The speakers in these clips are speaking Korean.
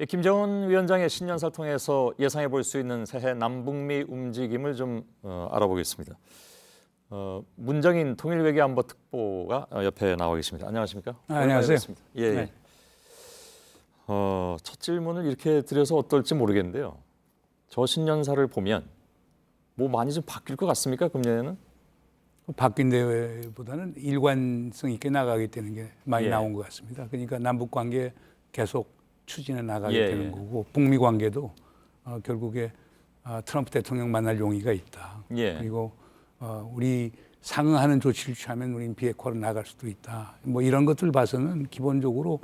김정은 위원장의 신년사를 통해서 예상해 볼 수 있는 새해 남북미 움직임을 좀 알아보겠습니다. 문정인 통일외교안보특보가 옆에 나와 계십니다. 안녕하십니까? 안녕하세요. 예. 네. 첫 질문을 이렇게 드려서 어떨지 모르겠는데요. 저 신년사를 보면 뭐 많이 좀 바뀔 것 같습니까? 금년에는? 바뀐 대회보다는 일관성 있게 나가게 되는 게 많이 예. 나온 것 같습니다. 그러니까 남북 관계 계속 추진해 나가게 예, 되는 예. 거고, 북미 관계도 결국에 트럼프 대통령 만날 용의가 있다. 예. 그리고 우리 상응하는 조치를 취하면 우리는 비핵화로 나갈 수도 있다. 뭐 이런 것들 봐서는 기본적으로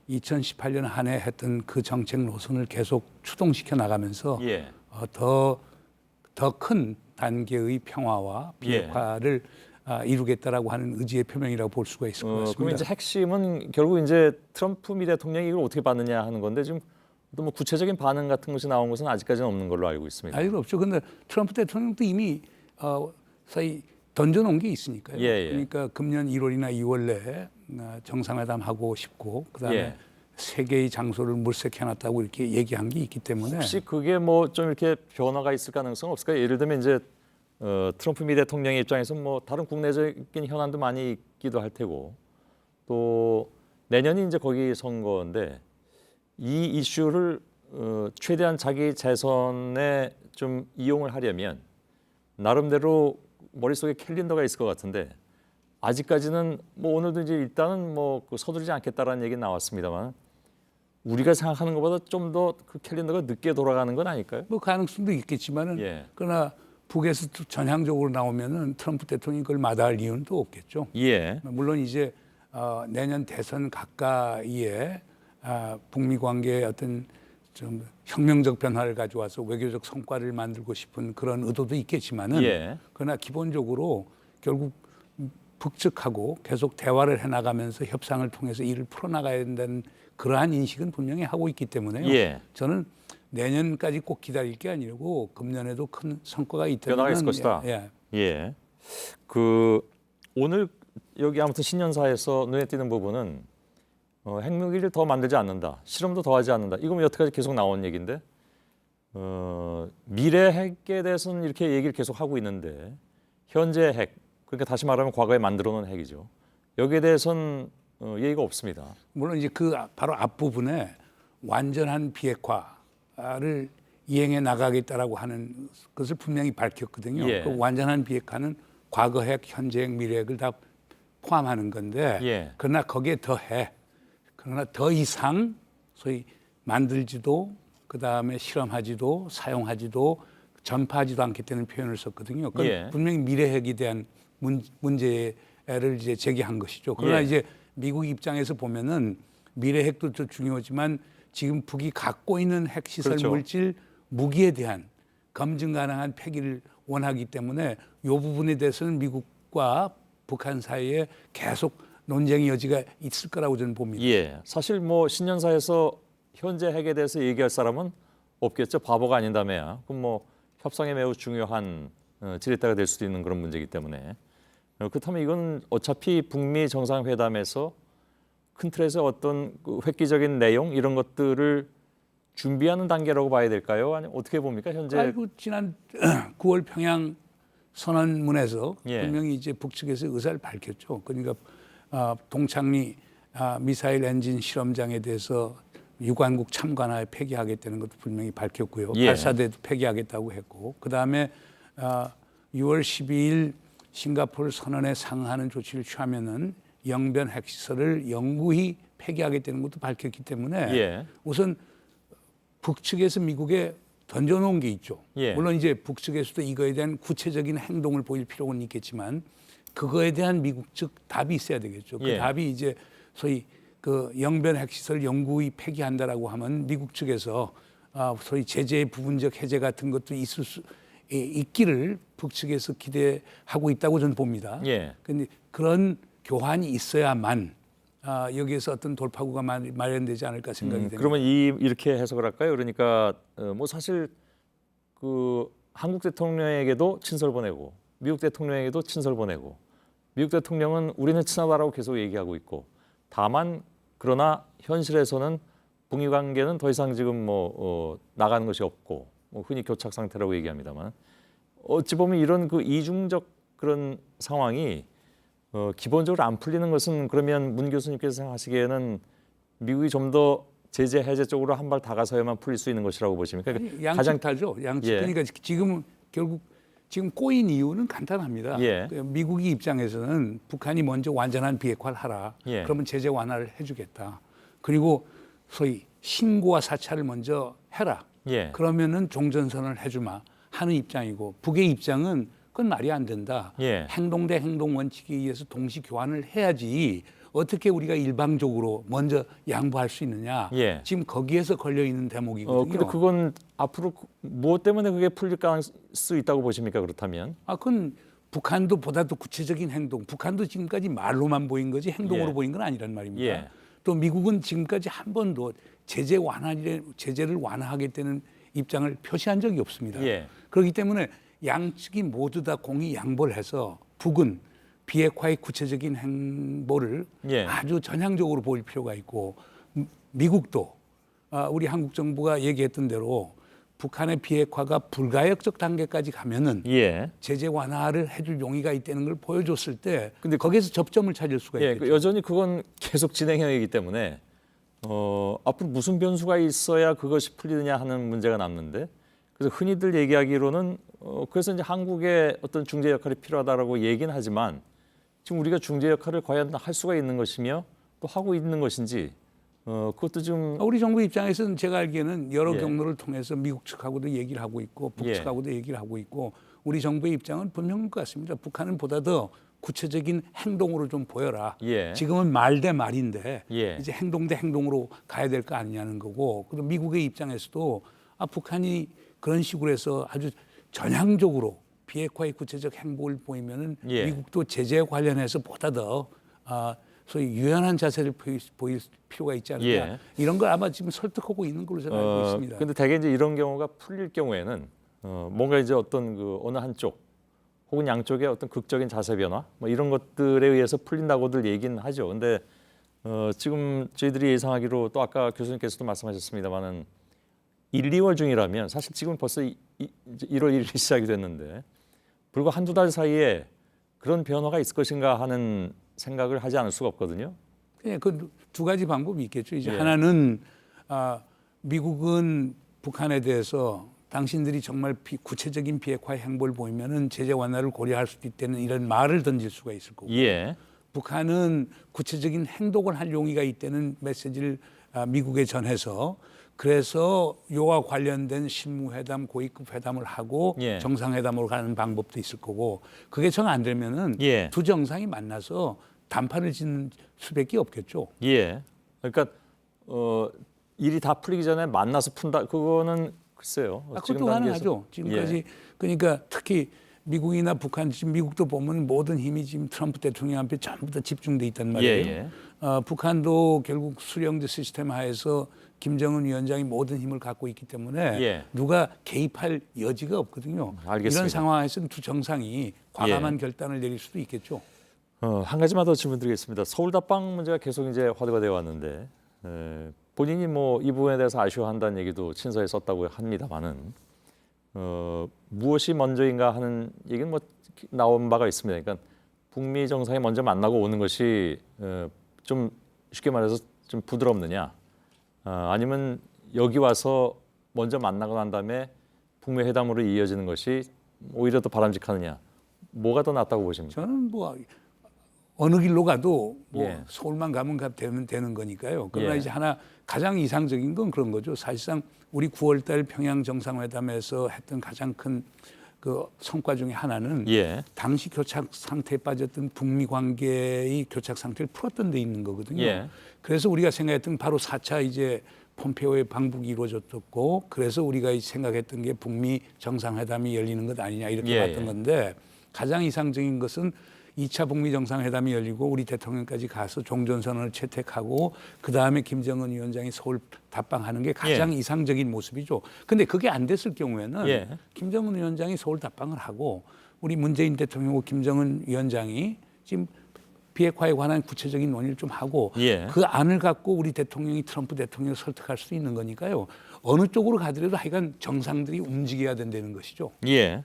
2018년 한 해 했던 그 정책 노선을 계속 추동시켜 나가면서 예. 더 큰 단계의 평화와 비핵화를 이루겠다라고 하는 의지의 표명이라고 볼 수가 있을 것 같습니다. 그럼 이제 핵심은 결국 이제 트럼프 미 대통령이 이걸 어떻게 받느냐 하는 건데 지금 또 뭐 구체적인 반응 같은 것이 나온 것은 아직까지는 없는 걸로 알고 있습니다. 아직 없죠. 근데 트럼프 대통령도 이미 사이 던져놓은 게 있으니까요. 예, 예. 그러니까 금년 1월이나 2월 내에 정상회담 하고 싶고 그다음에 예. 세 개의 장소를 물색해놨다고 이렇게 얘기한 게 있기 때문에 혹시 그게 뭐 좀 이렇게 변화가 있을 가능성은 없을까요? 예를 들면 이제 트럼프 미 대통령의 입장에서 뭐 다른 국내적인 현안도 많이 있기도 할 테고 또 내년이 이제 거기 선거인데 이 이슈를 최대한 자기 재선에 좀 이용을 하려면 나름대로 머릿속에 캘린더가 있을 것 같은데 아직까지는 뭐 오늘도 이제 일단은 뭐 서두르지 않겠다라는 얘기 나왔습니다만 우리가 생각하는 것보다 좀 더 그 캘린더가 늦게 돌아가는 건 아닐까요? 뭐 가능성도 있겠지만은 예. 그러나 북에서 전향적으로 나오면은 트럼프 대통령이 그걸 마다할 이유는 또 없겠죠. 예. 물론 이제 내년 대선 가까이에 북미 관계에 어떤 좀 혁명적 변화를 가져와서 외교적 성과를 만들고 싶은 그런 의도도 있겠지만은 예. 그러나 기본적으로 결국 북측하고 계속 대화를 해나가면서 협상을 통해서 일을 풀어나가야 된다는 그러한 인식은 분명히 하고 있기 때문에요. 예. 저는 내년까지 꼭 기다릴 게 아니고 금년에도 큰 성과가 있다면 변화가 있을 것이다. 예. 예. 오늘 여기 아무튼 신년사에서 눈에 띄는 부분은 핵무기를 더 만들지 않는다. 실험도 더 하지 않는다. 이거 여태까지 계속 나온 얘기인데 미래 핵에 대해서는 이렇게 얘기를 계속 하고 있는데 현재 핵, 그러니까 다시 말하면 과거에 만들어 놓은 핵이죠. 여기에 대해서는 얘기가 없습니다. 물론 이제 그 바로 앞부분에 완전한 비핵화를 이행해 나가겠다라고 하는 것을 분명히 밝혔거든요. 예. 그 완전한 비핵화는 과거 핵, 현재 핵, 미래 핵을 다 포함하는 건데 예. 그러나 거기에 더해 그러나 더 이상 소위 만들지도 그다음에 실험하지도 사용하지도 전파하지도 않겠다는 표현을 썼거든요. 그건 예. 분명히 미래 핵에 대한 문제를 이제 제기한 것이죠. 그러나 예. 이제 미국 입장에서 보면은 미래 핵도 좀 중요하지만 지금 북이 갖고 있는 핵시설 그렇죠. 물질 무기에 대한 검증 가능한 폐기를 원하기 때문에 이 부분에 대해서는 미국과 북한 사이에 계속 논쟁의 여지가 있을 거라고 저는 봅니다. 예. 사실 뭐 신년사에서 현재 핵에 대해서 얘기할 사람은 없겠죠. 바보가 아닌다며야. 그럼 뭐 협상에 매우 중요한 지렛대가 될 수도 있는 그런 문제이기 때문에 그렇다면 이건 어차피 북미 정상회담에서 큰 틀에서 어떤 그 획기적인 내용 이런 것들을 준비하는 단계라고 봐야 될까요? 아니면 어떻게 봅니까? 현재 지난 9월 평양 선언문에서 예. 분명히 이제 북측에서 의사를 밝혔죠. 그러니까 동창리 미사일 엔진 실험장에 대해서 유관국 참관하에 폐기하겠다는 것도 분명히 밝혔고요. 예. 발사대도 폐기하겠다고 했고, 그 다음에 6월 12일 싱가포르 선언에 상응하는 조치를 취하면은 영변 핵시설을 영구히 폐기하겠다는 것도 밝혔기 때문에 예. 우선 북측에서 미국에 던져놓은 게 있죠. 예. 물론 이제 북측에서도 이거에 대한 구체적인 행동을 보일 필요는 있겠지만 그거에 대한 미국 측 답이 있어야 되겠죠. 그 예. 답이 이제 소위 그 영변 핵시설 영구히 폐기한다라고 하면 미국 측에서 소위 제재의 부분적 해제 같은 것도 있을 수 있기를 북측에서 기대하고 있다고 저는 봅니다. 예. 근데 그런 교환이 있어야만 여기에서 어떤 돌파구가 마련되지 않을까 생각이 됩니다. 그러면 이렇게 해석을 할까요? 그러니까 뭐 사실 그 한국 대통령에게도 친서를 보내고 미국 대통령에게도 친서를 보내고 미국 대통령은 우리는 친하다라고 계속 얘기하고 있고 다만 그러나 현실에서는 북미 관계는 더 이상 지금 나가는 것이 없고 흔히 교착 상태라고 얘기합니다만 어찌 보면 이런 그 이중적 그런 상황이 기본적으로 안 풀리는 것은 그러면 문 교수님께서 생각하시기에는 미국이 좀 더 제재 해제 쪽으로 한 발 다가서야만 풀릴 수 있는 것이라고 보십니까? 아니, 양측 다죠. 양측. 예. 그러니까 지금은 결국 지금 꼬인 이유는 간단합니다. 예. 미국이 입장에서는 북한이 먼저 완전한 비핵화를 하라. 예. 그러면 제재 완화를 해주겠다. 그리고 소위 신고와 사찰을 먼저 해라. 예. 그러면은 종전선언을 해주마 하는 입장이고 북의 입장은 그건 말이 안 된다. 예. 행동 대 행동 원칙에 의해서 동시 교환을 해야지 어떻게 우리가 일방적으로 먼저 양보할 수 있느냐. 예. 지금 거기에서 걸려 있는 대목이거든요. 근데 그건 앞으로 무엇 때문에 그게 풀릴 수 있다고 보십니까? 그렇다면? 그건 북한도 보다 더 구체적인 행동. 북한도 지금까지 말로만 보인 거지 행동으로 예. 보인 건 아니란 말입니다. 예. 또 미국은 지금까지 한 번도 제재를 완화하겠다는 입장을 표시한 적이 없습니다. 예. 그렇기 때문에 양측이 모두 다 공히 양보를 해서 북은 비핵화의 구체적인 행보를 예. 아주 전향적으로 보일 필요가 있고 미국도 우리 한국 정부가 얘기했던 대로 북한의 비핵화가 불가역적 단계까지 가면은 예. 제재 완화를 해줄 용의가 있다는 걸 보여줬을 때 근데 거기에서 접점을 찾을 수가 예, 있겠죠. 여전히 그건 계속 진행형이기 때문에 앞으로 무슨 변수가 있어야 그것이 풀리느냐 하는 문제가 남는데 그래서 흔히들 얘기하기로는 그래서 이제 한국의 어떤 중재 역할이 필요하다라고 얘기는 하지만 지금 우리가 중재 역할을 과연 할 수가 있는 것이며 또 하고 있는 것인지 그것도 좀 우리 정부 입장에서는 제가 알기에는 여러 예. 경로를 통해서 미국 측하고도 얘기를 하고 있고 북측하고도 얘기를 하고 있고 우리 정부의 입장은 분명한 것 같습니다. 북한은 보다 더 구체적인 행동으로 좀 보여라. 예. 지금은 말 대 말인데 예. 이제 행동 대 행동으로 가야 될 거 아니냐는 거고 그리고 미국의 입장에서도 북한이 그런 식으로 해서 아주 전향적으로 비핵화의 구체적 행보를 보이면은 예. 미국도 제재 관련해서 보다 더 소위 유연한 자세를 보일 필요가 있지 않느냐. 예. 이런 걸 아마 지금 설득하고 있는 걸로 저는 알고 있습니다. 근데 대개 이제 이런 경우가 풀릴 경우에는 뭔가 이제 어떤 그 어느 한쪽 혹은 양쪽의 어떤 극적인 자세 변화 뭐 이런 것들에 의해서 풀린다고들 얘기는 하죠. 근데 지금 저희들이 예상하기로 또 아까 교수님께서도 말씀하셨습니다만은 1, 2월 중이라면 사실 지금 벌써 이제 1월 1일이 시작이 됐는데 불과 한두 달 사이에 그런 변화가 있을 것인가 하는 생각을 하지 않을 수가 없거든요. 그냥 그 두 가지 방법이 있겠죠. 이제 예. 하나는 미국은 북한에 대해서 당신들이 정말 구체적인 비핵화 행보를 보이면은 제재 완화를 고려할 수도 있다는 이런 말을 던질 수가 있을 거고. 예. 북한은 구체적인 행동을 할 용의가 있다는 메시지를 미국에 전해서 그래서 요와 관련된 실무회담, 고위급 회담을 하고 예. 정상회담으로 가는 방법도 있을 거고 그게 정 안 되면은 예. 두 정상이 만나서 단판을 짓는 수밖에 없겠죠. 예. 그러니까 일이 다 풀리기 전에 만나서 푼다. 그거는 글쎄요. 그것도 가능하죠. 지금까지 예. 그러니까 특히 미국이나 북한 지금 미국도 보면 모든 힘이 지금 트럼프 대통령한테 전부 다 집중돼 있단 말이에요. 예. 북한도 결국 수령제 시스템 하에서 김정은 위원장이 모든 힘을 갖고 있기 때문에 예. 누가 개입할 여지가 없거든요. 알겠습니다. 이런 상황에서는 두 정상이 과감한 결단을 내릴 수도 있겠죠. 한 가지만 더 질문드리겠습니다. 서울 답방 문제가 계속 이제 화두가 되어 왔는데 본인이 뭐 이 부분에 대해서 아쉬워한다는 얘기도 친서에 썼다고 합니다만은 무엇이 먼저인가 하는 얘기는 뭐 나온 바가 있습니다. 그러니까 북미 정상이 먼저 만나고 오는 것이 좀 쉽게 말해서 좀 부드럽느냐, 아니면 여기 와서 먼저 만나고 난 다음에 북미 회담으로 이어지는 것이 오히려 더 바람직하느냐, 뭐가 더 낫다고 보십니까? 저는 뭐 어느 길로 가도 뭐 예. 서울만 가면 되는 거니까요. 그러나 예. 이제 하나 가장 이상적인 건 그런 거죠. 사실상 우리 9월달 평양 정상회담에서 했던 가장 큰 그 성과 중에 하나는 예. 당시 교착 상태에 빠졌던 북미 관계의 교착 상태를 풀었던 데 있는 거거든요. 예. 그래서 우리가 생각했던 바로 4차 이제 폼페오의 방북이 이루어졌고 그래서 우리가 생각했던 게 북미 정상회담이 열리는 것 아니냐 이렇게 예. 봤던 건데 가장 이상적인 것은 2차 북미 정상회담이 열리고 우리 대통령까지 가서 종전선언을 채택하고 그다음에 김정은 위원장이 서울 답방하는 게 가장 예. 이상적인 모습이죠. 근데 그게 안 됐을 경우에는 예. 김정은 위원장이 서울 답방을 하고 우리 문재인 대통령과 김정은 위원장이 지금 비핵화에 관한 구체적인 논의를 좀 하고 예. 그 안을 갖고 우리 대통령이 트럼프 대통령을 설득할 수 있는 거니까요. 어느 쪽으로 가더라도 하여간 정상들이 움직여야 된다는 것이죠. 예,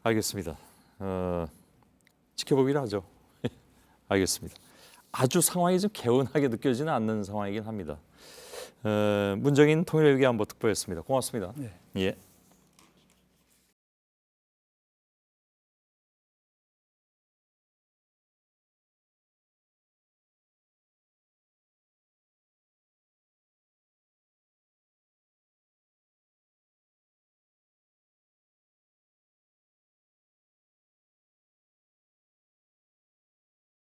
알겠습니다. 지켜보기로 하죠. 알겠습니다. 아주 상황이 좀 개운하게 느껴지는 않는 상황이긴 합니다. 문정인 통일외교안보 특보였습니다. 고맙습니다. 네. 예.